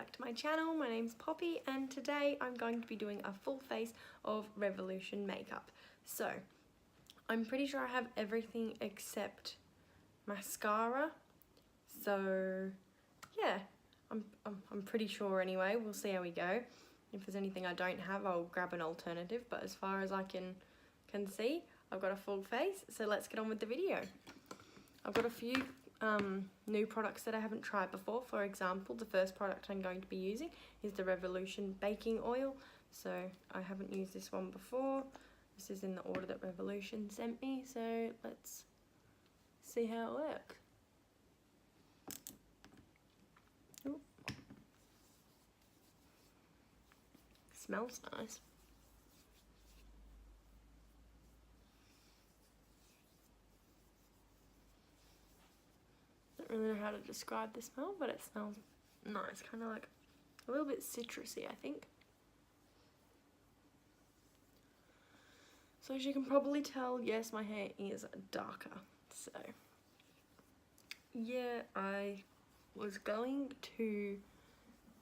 back to my channel. My name's Poppy and today I'm going to be doing a full face of Revolution makeup. So I'm pretty sure I have everything except mascara. So yeah, I'm pretty sure anyway. We'll see how we go. If there's anything I don't have, I'll grab an alternative, but as far as I can see, I've got a full face. So let's get on with the video. I've got a few new products that I haven't tried before. For example, the first product I'm going to be using is the Revolution baking oil. So I haven't used this one before. This is in the order that Revolution sent me, so let's see how it works. Ooh. Smells nice. Don't really know how to describe the smell, but it smells nice, kind of like a little bit citrusy, I think. So as you can probably tell, yes, my hair is darker. So yeah, I was going to,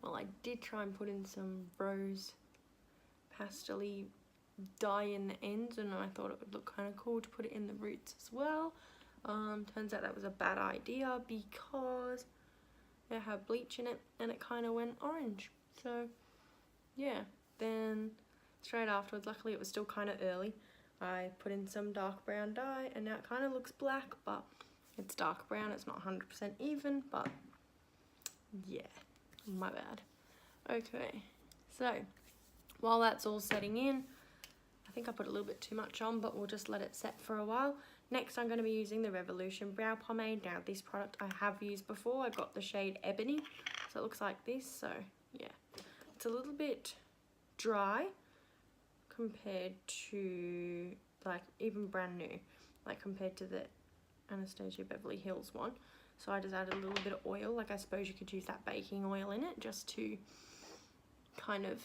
well, I did try and put in some rose pastel-y dye in the ends, and I thought it would look kind of cool to put it in the roots as well. Turns out that was a bad idea because it had bleach in it and it kind of went orange. So yeah, then straight afterwards, luckily it was still kind of early, I put in some dark brown dye and now it kind of looks black, but it's dark brown. It's not 100% even, but yeah, my bad. Okay, so while that's all setting in, I think I put a little bit too much on, but we'll just let it set for a while. Next, I'm going to be using the Revolution Brow Pomade. Now, this product I have used before. I got the shade Ebony, so it looks like this. So, yeah, it's a little bit dry compared to, like, even brand new, like, compared to the Anastasia Beverly Hills one. So I just added a little bit of oil. Like, I suppose you could use that baking oil in it just to kind of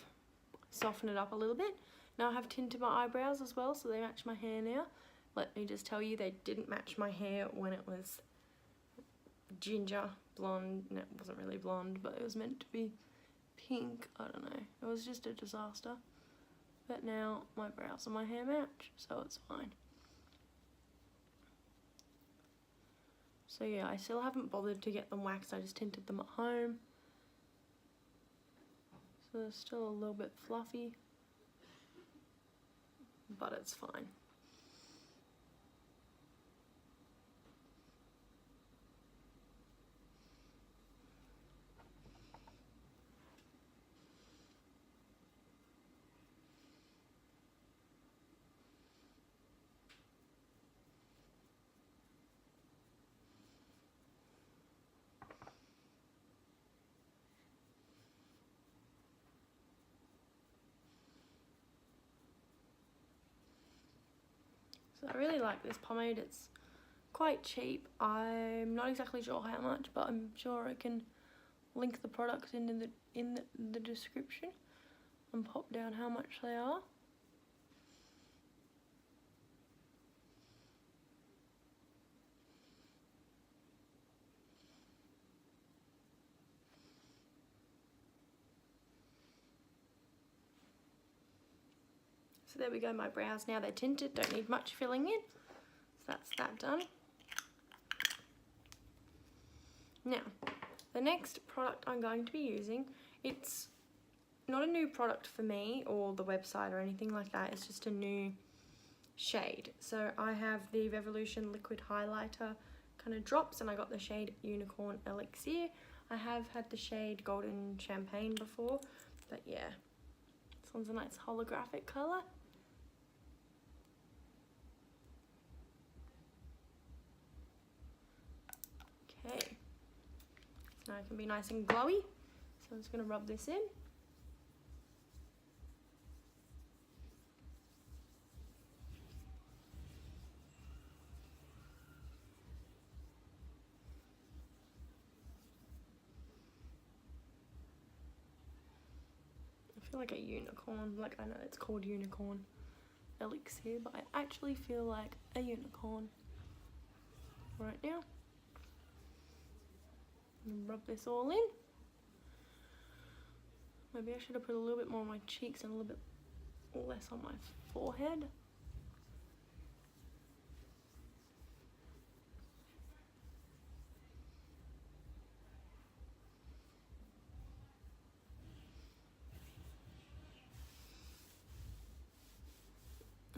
soften it up a little bit. Now I have tinted my eyebrows as well, so they match my hair now. Let me just tell you, they didn't match my hair when it was ginger, blonde. No, it wasn't really blonde, but it was meant to be pink. I don't know. It was just a disaster. But now my brows and my hair match, so it's fine. So yeah, I still haven't bothered to get them waxed. I just tinted them at home. So they're still a little bit fluffy, but it's fine. So I really like this pomade. It's quite cheap. I'm not exactly sure how much, but I'm sure I can link the products in the description and pop down how much they are. So there we go, my brows now, they're tinted, don't need much filling in. So that's that done. Now, the next product I'm going to be using, it's not a new product for me or the website or anything like that, it's just a new shade. So I have the Revolution liquid highlighter kind of drops, and I got the shade Unicorn Elixir. I have had the shade Golden Champagne before, but yeah, this one's a nice holographic colour. Okay, so now it can be nice and glowy, so I'm just going to rub this in. I feel like a unicorn, like I know it's called Unicorn Elixir, but I actually feel like a unicorn right now. And rub this all in. Maybe I should have put a little bit more on my cheeks and a little bit less on my forehead.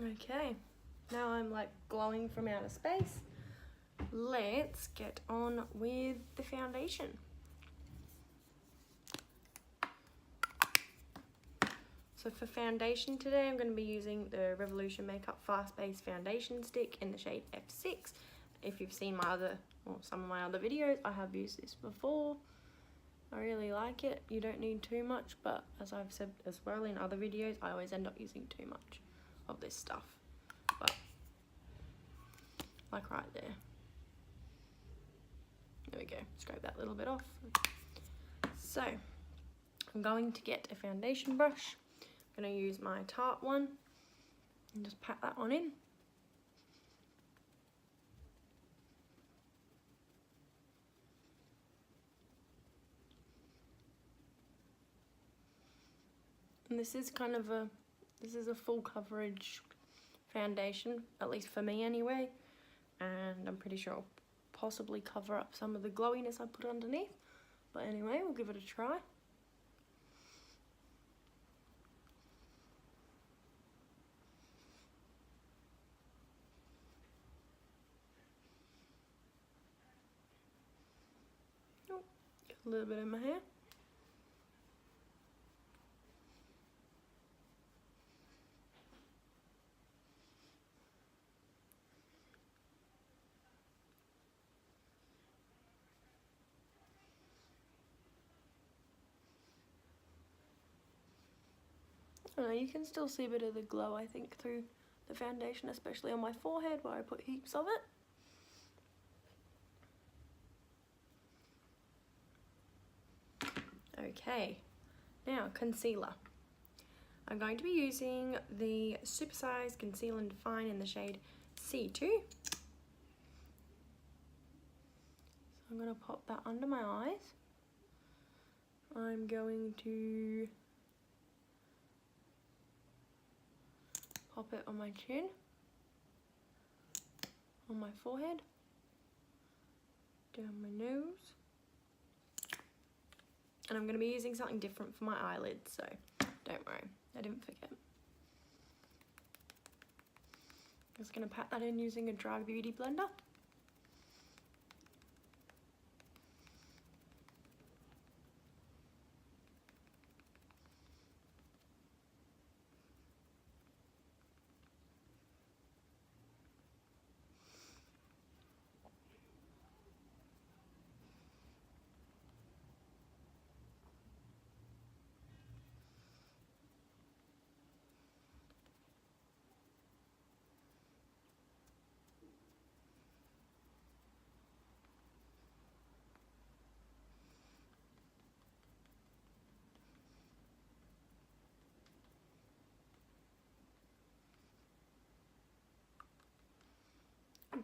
Okay, now I'm like glowing from outer space. Let's get on with the foundation. So for foundation today, I'm going to be using the Revolution Makeup Fast Base Foundation Stick in the shade F6. If you've seen my other, or some of my other videos, I have used this before. I really like it. You don't need too much, but as I've said as well in other videos, I always end up using too much of this stuff. But like right there. There we go, scrape that little bit off. So I'm going to get a foundation brush. I'm going to use my Tarte one and just pat that on in. And this is kind of a full coverage foundation, at least for me anyway, and I'm pretty sure I'll possibly cover up some of the glowiness I put underneath, but anyway, we'll give it a try. Oh, get a little bit in my hair. I don't know, you can still see a bit of the glow, I think, through the foundation, especially on my forehead where I put heaps of it. Okay, now concealer. I'm going to be using the Supersize Conceal and Define in the shade C2. So I'm going to pop that under my eyes. I'm going to pop it on my chin, on my forehead, down my nose, and I'm going to be using something different for my eyelids, so don't worry, I didn't forget. I'm just going to pat that in using a dry beauty blender.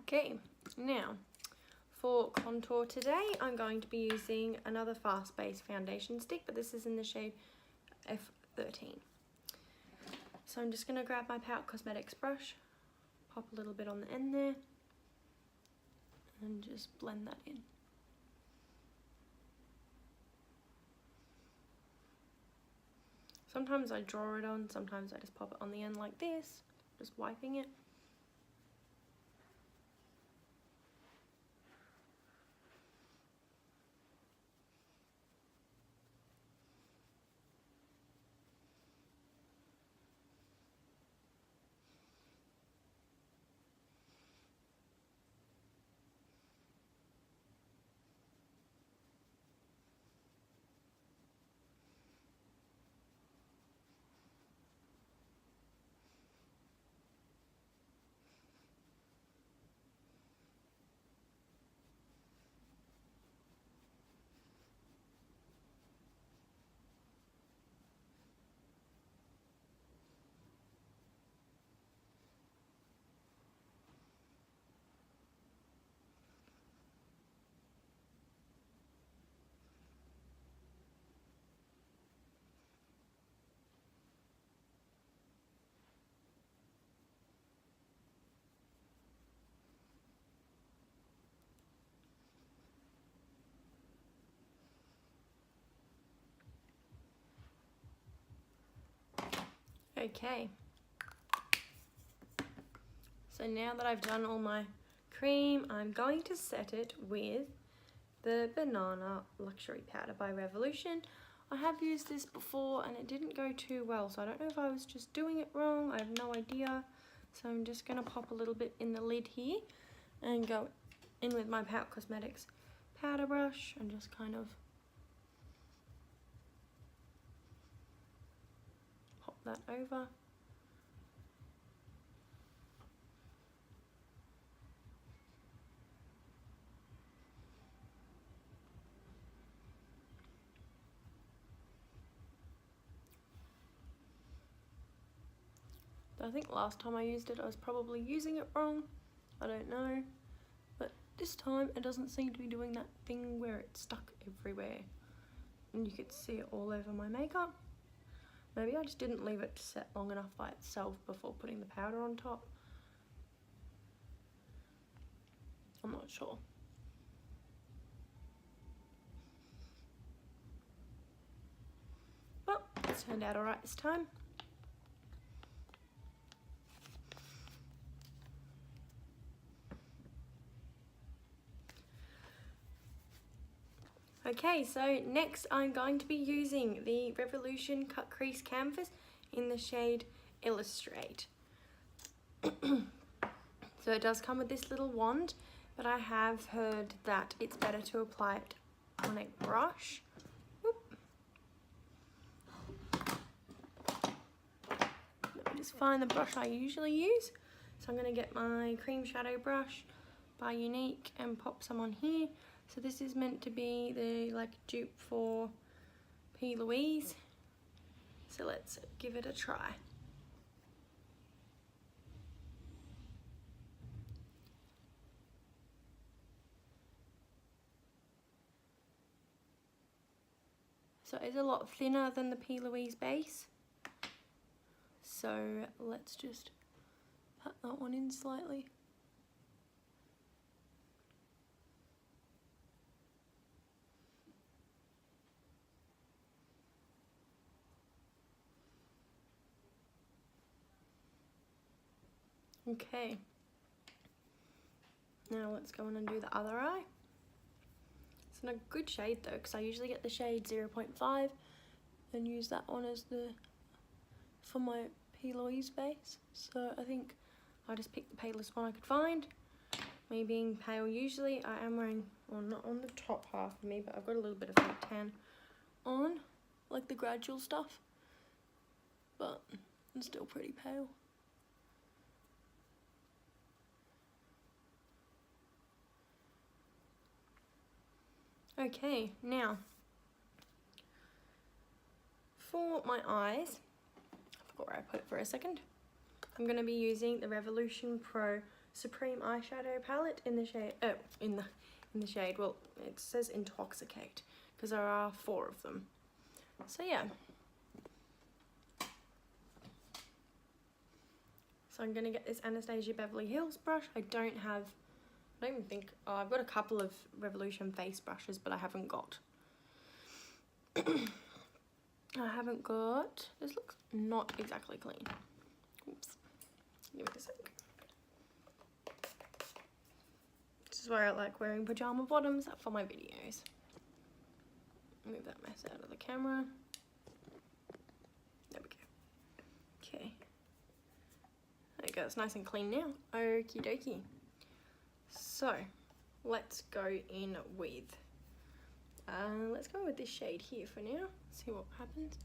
Okay, now for contour today, I'm going to be using another fast base foundation stick, but this is in the shade F13. So I'm just going to grab my Pout Cosmetics brush, pop a little bit on the end there, and just blend that in. Sometimes I draw it on, sometimes I just pop it on the end like this, just wiping it. Okay. So now that I've done all my cream, I'm going to set it with the Banana Luxury Powder by Revolution. I have used this before and it didn't go too well, so I don't know if I was just doing it wrong. I have no idea. So I'm just going to pop a little bit in the lid here and go in with my Pout Cosmetics powder brush and just kind of pop that over. I think last time I used it I was probably using it wrong, I don't know, but this time it doesn't seem to be doing that thing where it's stuck everywhere and you could see it all over my makeup. Maybe I just didn't leave it to set long enough by itself before putting the powder on top. I'm not sure. Well, it's turned out alright this time. Okay, so next I'm going to be using the Revolution Cut Crease Canvas in the shade Illustrate. So it does come with this little wand, but I have heard that it's better to apply it on a brush. Whoop. Let me just find the brush I usually use. So I'm going to get my cream shadow brush by Unique and pop some on here. So this is meant to be the dupe for P. Louise. So let's give it a try. So it's a lot thinner than the P. Louise base. So let's just pat that one in slightly. Okay, now let's go on and do the other eye. It's not a good shade though, because I usually get the shade 0.5 and use that one as for my P. Louise base. So I think I just picked the palest one I could find. Me being pale, usually I am wearing, well, not on the top half of me, but I've got a little bit of fake tan on, like the gradual stuff, but I'm still pretty pale. Okay, now for my eyes, I forgot where I put it for a second. I'm going to be using the Revolution Pro Supreme Eyeshadow Palette in the shade, in the shade, well, it says Intoxicate, because there are 4 of them. So yeah. So I'm going to get this Anastasia Beverly Hills brush. I don't even think, I've got a couple of Revolution face brushes, but I haven't got, this looks not exactly clean. Oops, give it a sec. This is why I like wearing pajama bottoms for my videos. Move that mess out of the camera. There we go. Okay. There we go, it's nice and clean now. Okie dokie. So, let's go in with, this shade here for now, see what happens.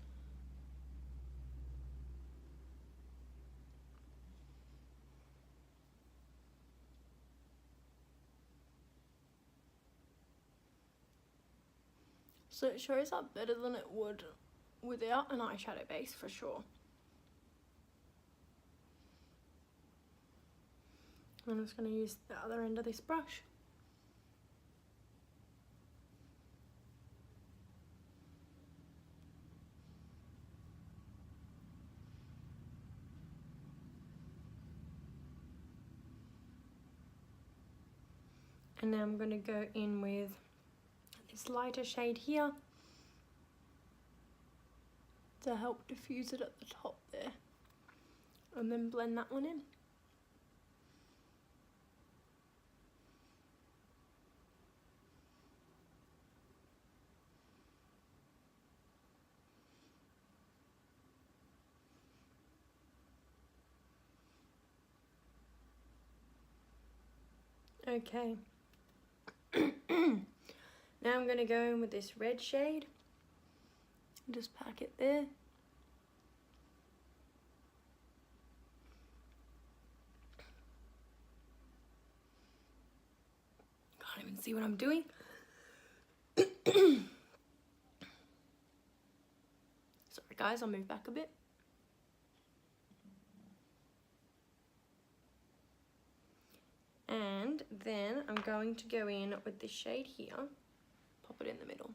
So it shows up better than it would without an eyeshadow base for sure. I'm just going to use the other end of this brush. And now I'm going to go in with this lighter shade here to help diffuse it at the top there. and then blend that one in. Okay. Now I'm going to go in with this red shade. Just pack it there. Can't even see what I'm doing. Sorry guys, I'll move back a bit. And then I'm going to go in with this shade here, pop it in the middle.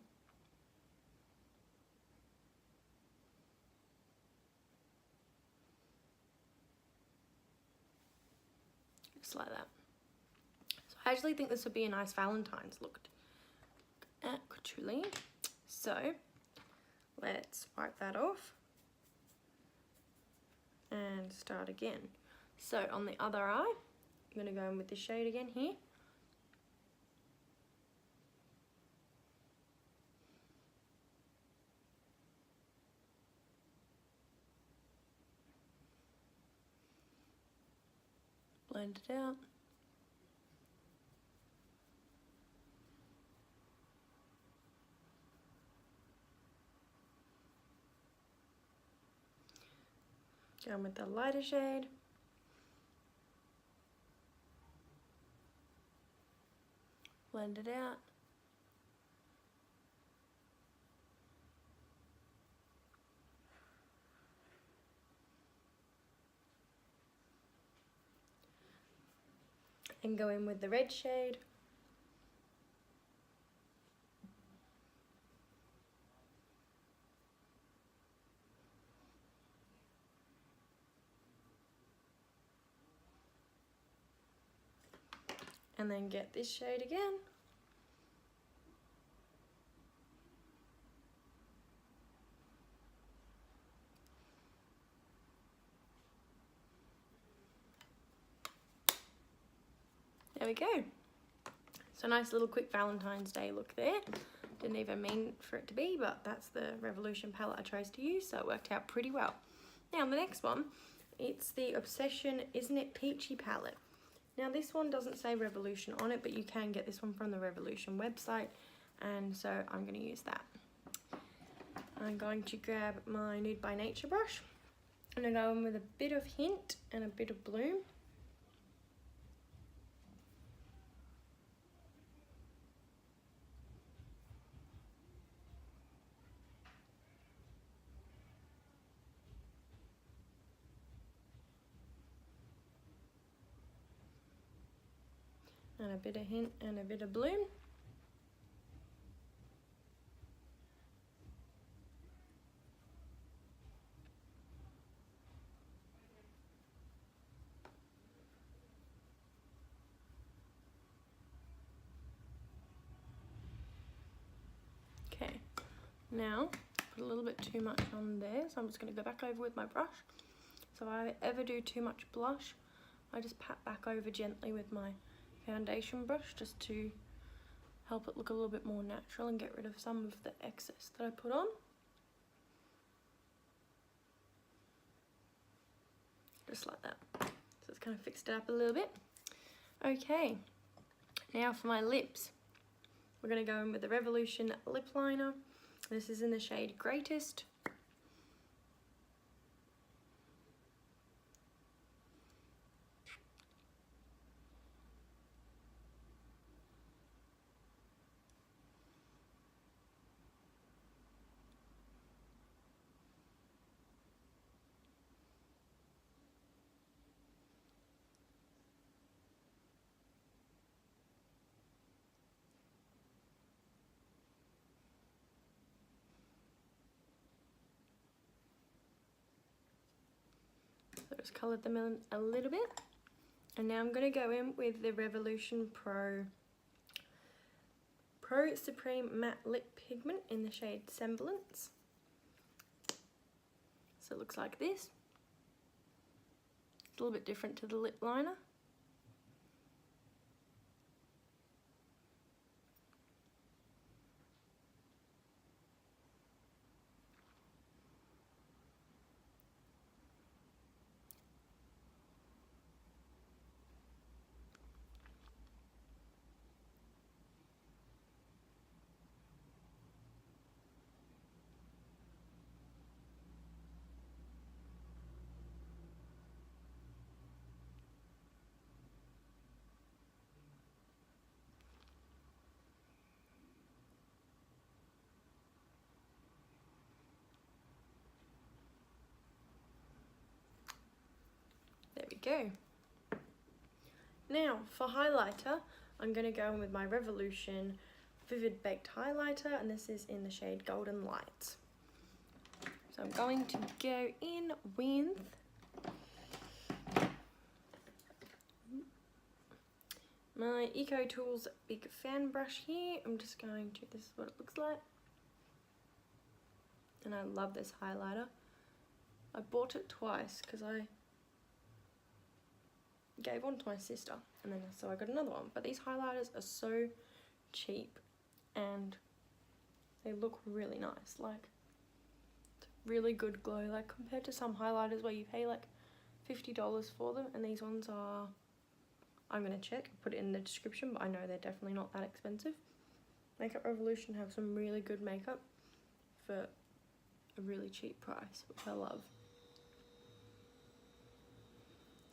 Just like that. So I actually think this would be a nice Valentine's look, actually. So let's wipe that off and start again. So on the other eye, I'm going to go in with the shade again here. Blend it out. Go in with the lighter shade. Blend it out. And go in with the red shade. And then get this shade again. There we go. So nice little quick Valentine's Day look there. Didn't even mean for it to be, but that's the Revolution palette I chose to use, so it worked out pretty well. Now the next one, it's the Obsession Isn't It Peachy palette. Now this one doesn't say Revolution on it, but you can get this one from the Revolution website, and so I'm going to use that. I'm going to grab my Nude by Nature brush. I'm going to go in with a bit of Hint and a bit of Bloom. And a bit of Hint and a bit of Bloom. Okay, now put a little bit too much on there, so I'm just going to go back over with my brush. So if I ever do too much blush, I just pat back over gently with my foundation brush just to help it look a little bit more natural and get rid of some of the excess that I put on. Just like that. So it's kind of fixed it up a little bit. Okay, now for my lips. We're going to go in with the Revolution lip liner. This is in the shade Greatest. So just coloured them in a little bit. And now I'm going to go in with the Revolution Pro Supreme Matte Lip Pigment in the shade Semblance. So it looks like this. It's a little bit different to the lip liner. There we go. Now for highlighter, I'm going to go in with my Revolution Vivid Baked Highlighter, and this is in the shade Golden Light. So I'm going to go in with my Eco Tools big fan brush here. I'm just going to, this is what it looks like. And I love this highlighter. I bought it twice because I gave one to my sister, and then so I got another one. But these highlighters are so cheap and they look really nice. Like, it's really good glow, like compared to some highlighters where you pay like $50 for them, and these ones are, I'm gonna check, put it in the description, but I know they're definitely not that expensive. Makeup Revolution have some really good makeup for a really cheap price, which I love.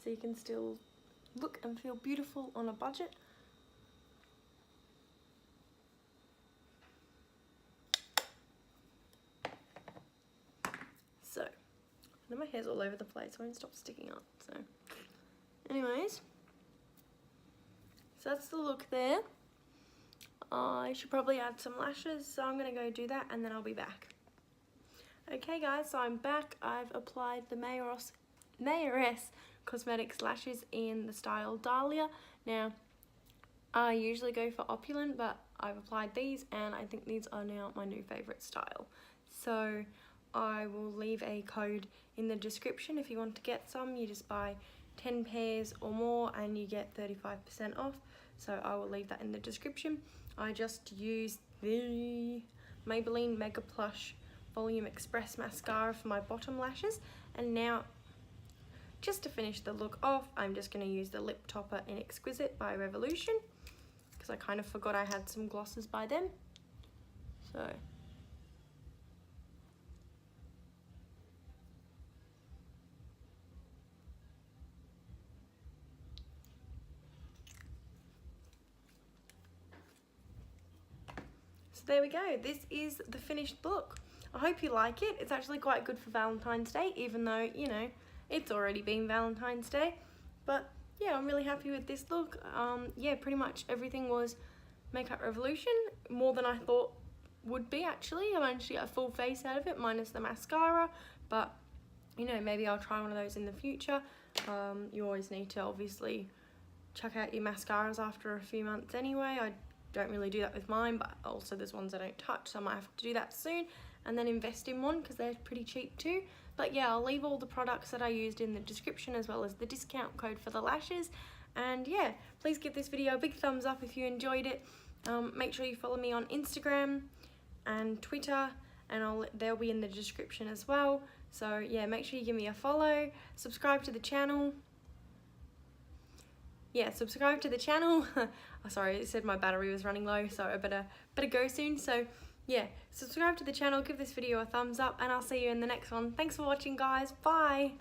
So you can still look and feel beautiful on a budget. So, now my hair's all over the place, so I won't stop sticking up. So, anyways, so that's the look there. I should probably add some lashes, so I'm gonna go do that and then I'll be back. Okay guys, so I'm back. I've applied the Mayoress Cosmetics lashes in the style Dahlia. Now, I usually go for Opulent, but I've applied these and I think these are now my new favourite style. So I will leave a code in the description if you want to get some. You just buy 10 pairs or more and you get 35% off. So I will leave that in the description. I just used the Maybelline Mega Plush Volume Express Mascara for my bottom lashes, and now just to finish the look off, I'm just going to use the lip topper in Exquisite by Revolution, because I kind of forgot I had some glosses by them. So there we go, this is the finished look. I hope you like it. It's actually quite good for Valentine's Day, even though, you know, it's already been Valentine's Day. But yeah, I'm really happy with this look. Yeah, pretty much everything was Makeup Revolution, more than I thought would be actually. I managed to get a full face out of it, minus the mascara, but you know, maybe I'll try one of those in the future. You always need to obviously check out your mascaras after a few months anyway. I don't really do that with mine, but also there's ones I don't touch, so I might have to do that soon and then invest in one because they're pretty cheap too. But yeah, I'll leave all the products that I used in the description as well as the discount code for the lashes. And yeah, please give this video a big thumbs up if you enjoyed it. Make sure you follow me on Instagram and Twitter, and they'll be in the description as well. So yeah, make sure you give me a follow, subscribe to the channel. Yeah, subscribe to the channel. Oh, sorry, it said my battery was running low, so I better go soon. So yeah, subscribe to the channel, give this video a thumbs up, and I'll see you in the next one. Thanks for watching, guys. Bye.